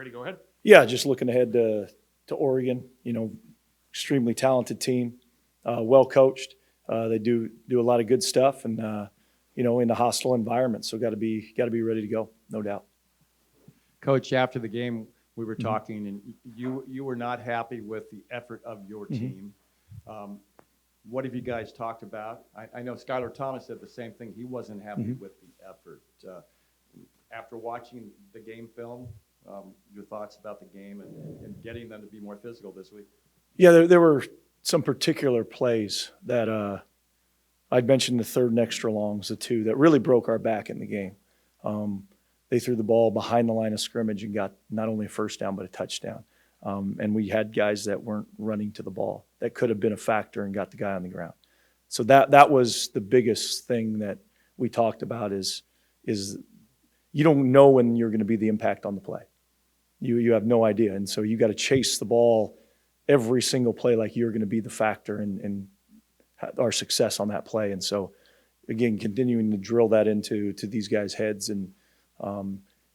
Brady, go ahead. Yeah, just looking ahead to Oregon. Extremely talented team, well coached. They do a lot of good stuff, and in a hostile environment. So got to be ready to go, no doubt. Coach, after the game, we were talking, and you were not happy with the effort of your team. What have you guys talked about? I know Skylar Thomas said the same thing. He wasn't happy with the effort. After watching the game film, your thoughts about the game and getting them to be more physical this week? Yeah, there were some particular plays that I'd mentioned, the third and extra longs, the two that really broke our back in the game. They threw the ball behind the line of scrimmage and got not only a first down but a touchdown. And we had guys that weren't running to the ball that could have been a factor and got the guy on the ground. So that was the biggest thing that we talked about is you don't know when you're going to be the impact on the play. You have no idea. And so you got to chase the ball every single play like you're going to be the factor in our success on that play. And so, again, continuing to drill that into these guys' heads. And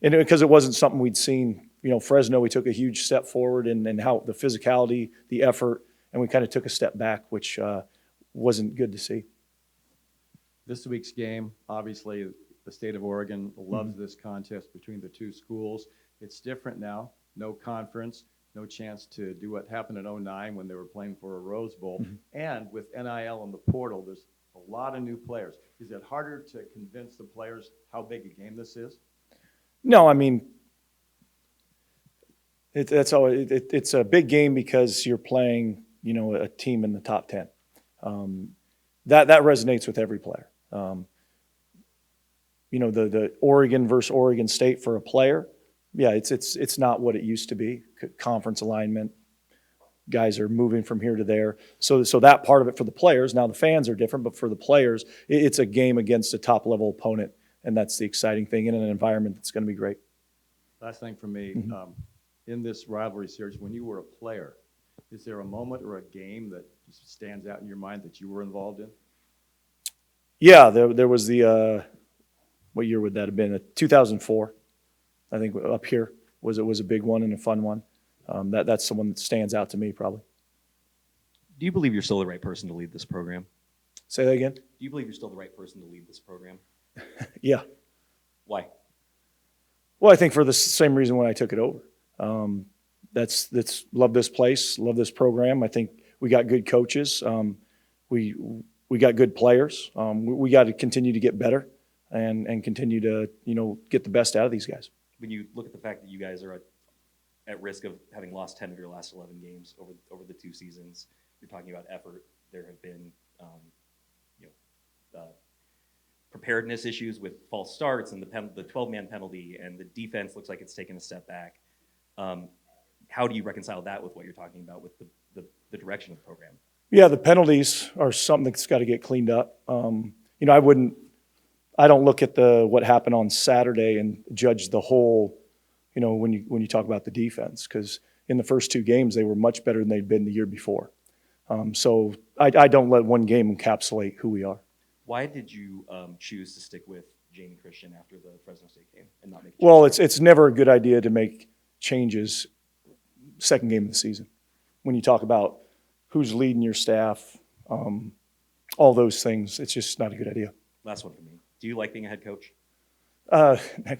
because it wasn't something we'd seen, Fresno, we took a huge step forward and how the physicality, the effort, and we kind of took a step back, which wasn't good to see. This week's game, obviously, the state of Oregon loves this contest between the two schools. It's different now. No conference, no chance to do what happened in 2009 when they were playing for a Rose Bowl. And with NIL and the portal, there's a lot of new players. Is it harder to convince the players how big a game this is? No, I mean, it's a big game because you're playing, a team in the top 10. That resonates with every player. The Oregon versus Oregon State for a player, yeah, it's not what it used to be. Conference alignment, guys are moving from here to there. So that part of it for the players. Now the fans are different, but for the players, it's a game against a top level opponent, and that's the exciting thing in an environment that's going to be great. Last thing for me, in this rivalry series, when you were a player, is there a moment or a game that stands out in your mind that you were involved in? Yeah, there was the what year would that have been? 2004, I think, up here was a big one and a fun one. That's the one that stands out to me probably. Do you believe you're still the right person to lead this program? Say that again? Do you believe you're still the right person to lead this program? Yeah. Why? Well, I think for the same reason when I took it over. That's love this place, love this program. I think we got good coaches. We got good players. We got to continue to get better and continue to get the best out of these guys. When you look at the fact that you guys are at risk of having lost 10 of your last 11 games over the two seasons, you're talking about effort. There have been preparedness issues with false starts and the 12-man penalty, and the defense looks like it's taken a step back. How do you reconcile that with what you're talking about with the direction of the program? Yeah, the penalties are something that's got to get cleaned up. I don't look at what happened on Saturday and judge the whole, when you talk about the defense, because in the first two games they were much better than they'd been the year before. So I don't let one game encapsulate who we are. Why did you choose to stick with Jamie Christian after the Fresno State game and not make? Well, it's never a good idea to make changes second game of the season. When you talk about who's leading your staff, all those things, it's just not a good idea. Last one for me. Do you like being a head coach?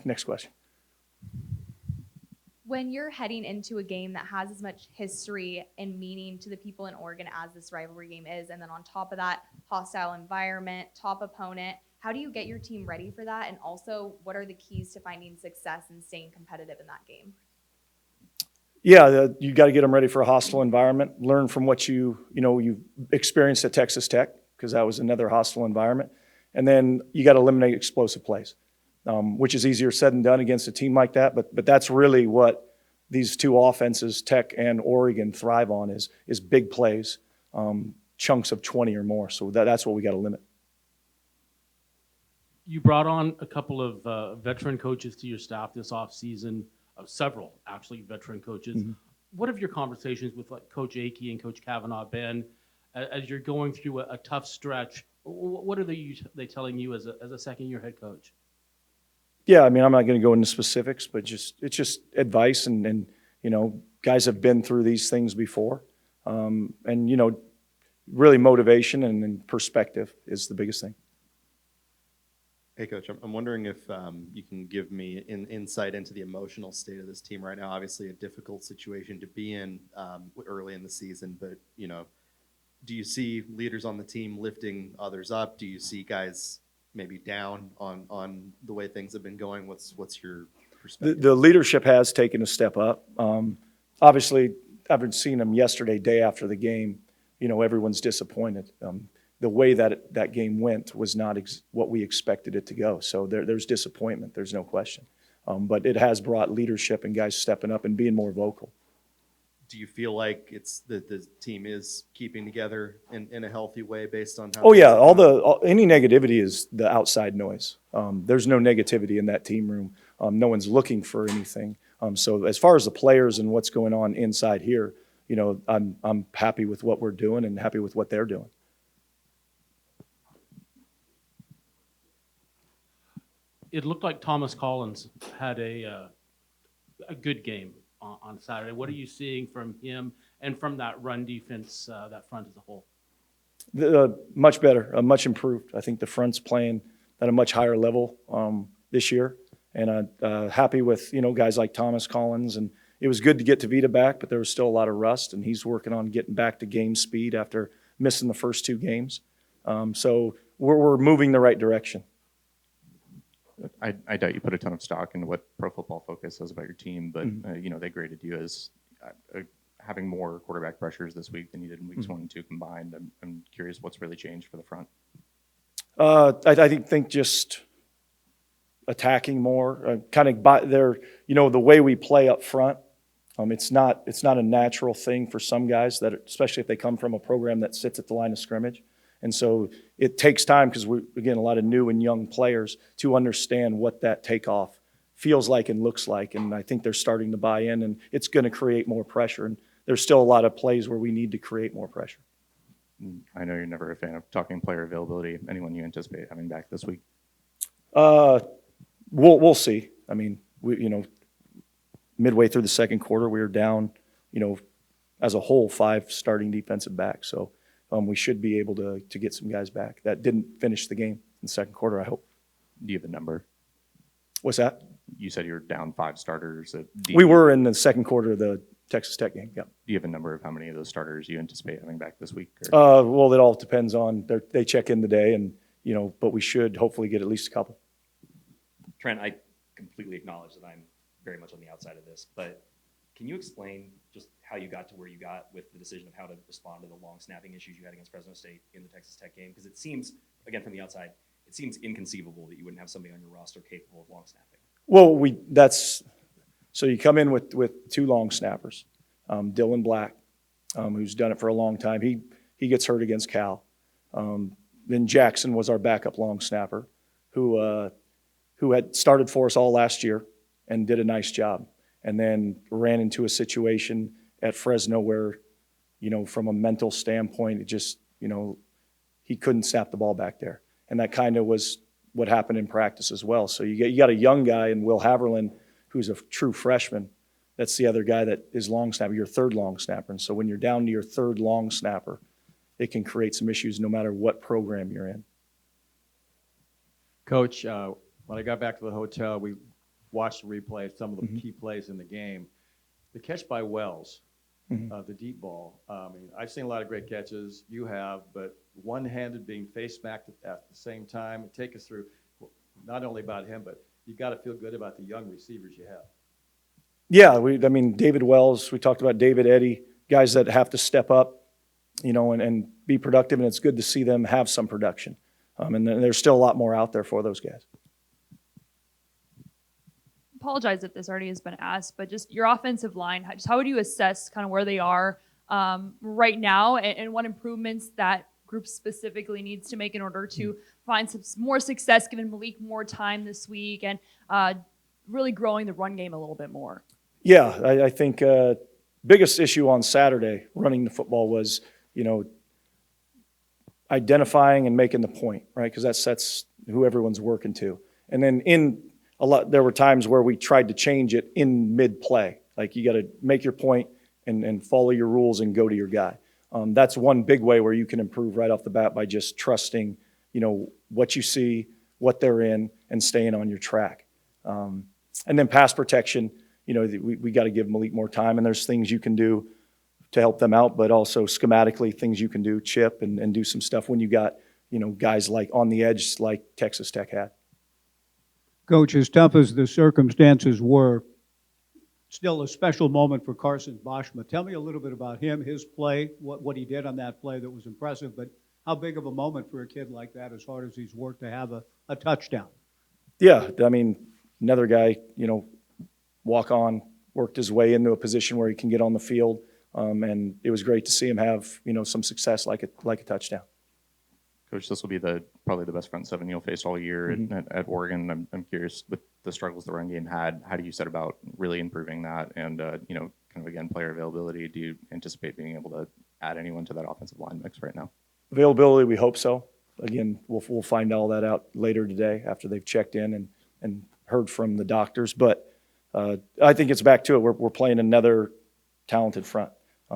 Next question. When you're heading into a game that has as much history and meaning to the people in Oregon as this rivalry game is, and then on top of that, hostile environment, top opponent, how do you get your team ready for that? And also, what are the keys to finding success and staying competitive in that game? Yeah, you got to get them ready for a hostile environment. Learn from what you experienced at Texas Tech, because that was another hostile environment. And then you got to eliminate explosive plays, which is easier said than done against a team like that. But that's really what these two offenses, Tech and Oregon, thrive on is big plays, chunks of 20 or more. So that's what we got to limit. You brought on a couple of veteran coaches to your staff this offseason, several actually veteran coaches. Mm-hmm. What have your conversations with Coach Akey and Coach Kavanaugh been as you're going through a tough stretch? What are they telling you as a second-year head coach? Yeah, I mean, I'm not going to go into specifics, but it's just advice, and guys have been through these things before, and really motivation and perspective is the biggest thing. Hey, Coach, I'm wondering if you can give me insight into the emotional state of this team right now. Obviously, a difficult situation to be in early in the season, but do you see leaders on the team lifting others up? Do you see guys maybe down on the way things have been going? What's your perspective? The leadership has taken a step up. Obviously, I've seen them yesterday, day after the game. Everyone's disappointed. The way that game went was not what we expected it to go. So there's disappointment. There's no question. But it has brought leadership and guys stepping up and being more vocal. Do you feel like it's the team is keeping together in a healthy way based on how? Oh yeah, any negativity is the outside noise. There's no negativity in that team room. No one's looking for anything. So as far as the players and what's going on inside here, I'm happy with what we're doing and happy with what they're doing. It looked like Thomas Collins had a good game on Saturday. What are you seeing from him and from that run defense, that front as a whole? Much better, much improved. I think the front's playing at a much higher level this year, and happy with guys like Thomas Collins. And it was good to get Tavita back, but there was still a lot of rust, and he's working on getting back to game speed after missing the first 2 games. So we're moving the right direction. I doubt you put a ton of stock into what Pro Football Focus says about your team, but they graded you as having more quarterback pressures this week than you did in weeks 1 and 2 combined. I'm curious what's really changed for the front. I think just attacking more, kind of by their, the way we play up front. It's not a natural thing for some guys that, especially if they come from a program that sits at the line of scrimmage. And so it takes time because we're, again, a lot of new and young players to understand what that takeoff feels like and looks like. And I think they're starting to buy in, and it's going to create more pressure. And there's still a lot of plays where we need to create more pressure. I know you're never a fan of talking player availability. Anyone you anticipate having back this week? We'll see. I mean, midway through the second quarter, we were down, as a whole, 5 starting defensive backs. So we should be able to get some guys back. That didn't finish the game in the second quarter, I hope. Do you have a number? What's that? You said you were down 5 starters. We were in the second quarter of the Texas Tech game, yeah. Do you have a number of how many of those starters you anticipate having back this week? Well, it all depends on, they check in today, and but we should hopefully get at least a couple. Trent, I completely acknowledge that I'm very much on the outside of this, but can you explain just how you got to where you got with the decision of how to respond to the long snapping issues you had against Fresno State in the Texas Tech game? Because it seems, again, from the outside, it seems inconceivable that you wouldn't have somebody on your roster capable of long snapping. Well, so you come in with 2 long snappers. Dylan Black, who's done it for a long time. He gets hurt against Cal. Then Jackson was our backup long snapper, who had started for us all last year and did a nice job. And then ran into a situation at Fresno where, from a mental standpoint, it just, he couldn't snap the ball back there. And that kind of was what happened in practice as well. So you got a young guy in Will Haverland who's a true freshman. That's the other guy that is long snapper, your 3rd long snapper. And so when you're down to your 3rd long snapper, it can create some issues no matter what program you're in. Coach, when I got back to the hotel, we watched the replay of some of the key plays in the game. The catch by Wells, the deep ball. I've seen a lot of great catches. You have, but one-handed being face smacked at the same time. Take us through not only about him, but you got to feel good about the young receivers you have. Yeah, David Wells. We talked about David Eddy, guys that have to step up, and be productive. And it's good to see them have some production. And there's still a lot more out there for those guys. Apologize if this already has been asked, but just your offensive line, how would you assess kind of where they are right now and what improvements that group specifically needs to make in order to find some more success, giving Malik more time this week and really growing the run game a little bit more? Yeah, I think biggest issue on Saturday running the football was, identifying and making the point, right? Because that sets who everyone's working to. And then there were times where we tried to change it in mid-play. Like you got to make your point and follow your rules and go to your guy. That's one big way where you can improve right off the bat by just trusting, what you see, what they're in, and staying on your track. And then pass protection, we got to give Malik more time, and there's things you can do to help them out, but also schematically things you can do, chip and do some stuff when you got, guys like on the edge like Texas Tech had. Coach, as tough as the circumstances were, still a special moment for Carson Boschma. Tell me a little bit about him, his play, what he did on that play that was impressive, but how big of a moment for a kid like that, as hard as he's worked, to have a touchdown? Yeah, I mean, another guy, walk on, worked his way into a position where he can get on the field, and it was great to see him have, some success like a touchdown. Coach, this will be probably the best front seven you'll face all year at Oregon. I'm curious, with the struggles the run game had, how do you set about really improving that? And, kind of, again, player availability, do you anticipate being able to add anyone to that offensive line mix right now? Availability, we hope so. Again, we'll find all that out later today after they've checked in and heard from the doctors. But I think it's back to it. We're playing another talented front.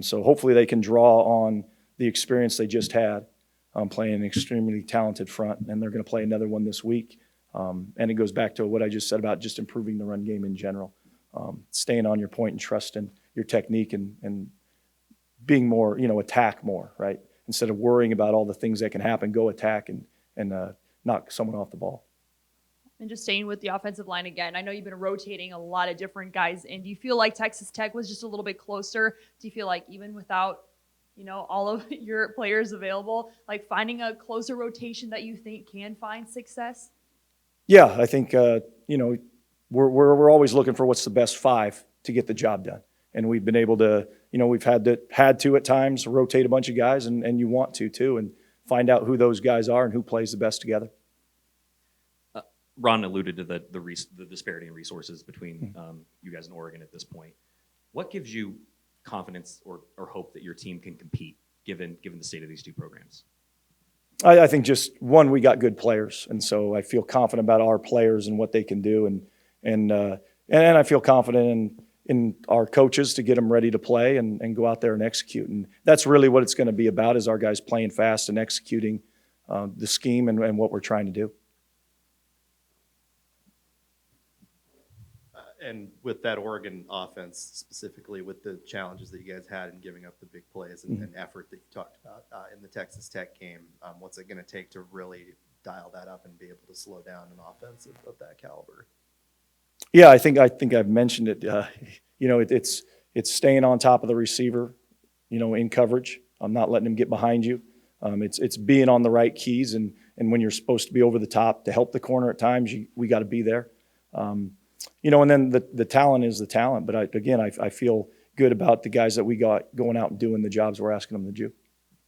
So hopefully they can draw on the experience they just had. Playing an extremely talented front, and they're going to play another one this week. And it goes back to what I just said about just improving the run game in general, staying on your point and trusting your technique and being more, attack more, right? Instead of worrying about all the things that can happen, go attack and knock someone off the ball. And just staying with the offensive line again, I know you've been rotating a lot of different guys in. Do you feel like Texas Tech was just a little bit closer? Do you feel like even without all of your players available, like finding a closer rotation that you think can find success? Yeah, I think, we're always looking for what's the best five to get the job done. And we've been able to, we've had to at times rotate a bunch of guys, and you want to too, and find out who those guys are and who plays the best together. Ron alluded to the disparity in resources between you guys and Oregon at this point. What gives you confidence or hope that your team can compete given the state of these two programs? I think just one, we got good players, and so I feel confident about our players and what they can do, and I feel confident in our coaches to get them ready to play and go out there and execute. And that's really what it's going to be about, is our guys playing fast and executing the scheme and what we're trying to do. And with that Oregon offense, specifically with the challenges that you guys had in giving up the big plays and effort that you talked about in the Texas Tech game, what's it going to take to really dial that up and be able to slow down an offense of that caliber? Yeah, I think I've mentioned it. It's staying on top of the receiver, in coverage. I'm not letting him get behind you. It's being on the right keys, and when you're supposed to be over the top to help the corner at times, we got to be there. And then the talent is the talent. But I feel good about the guys that we got going out and doing the jobs we're asking them to do.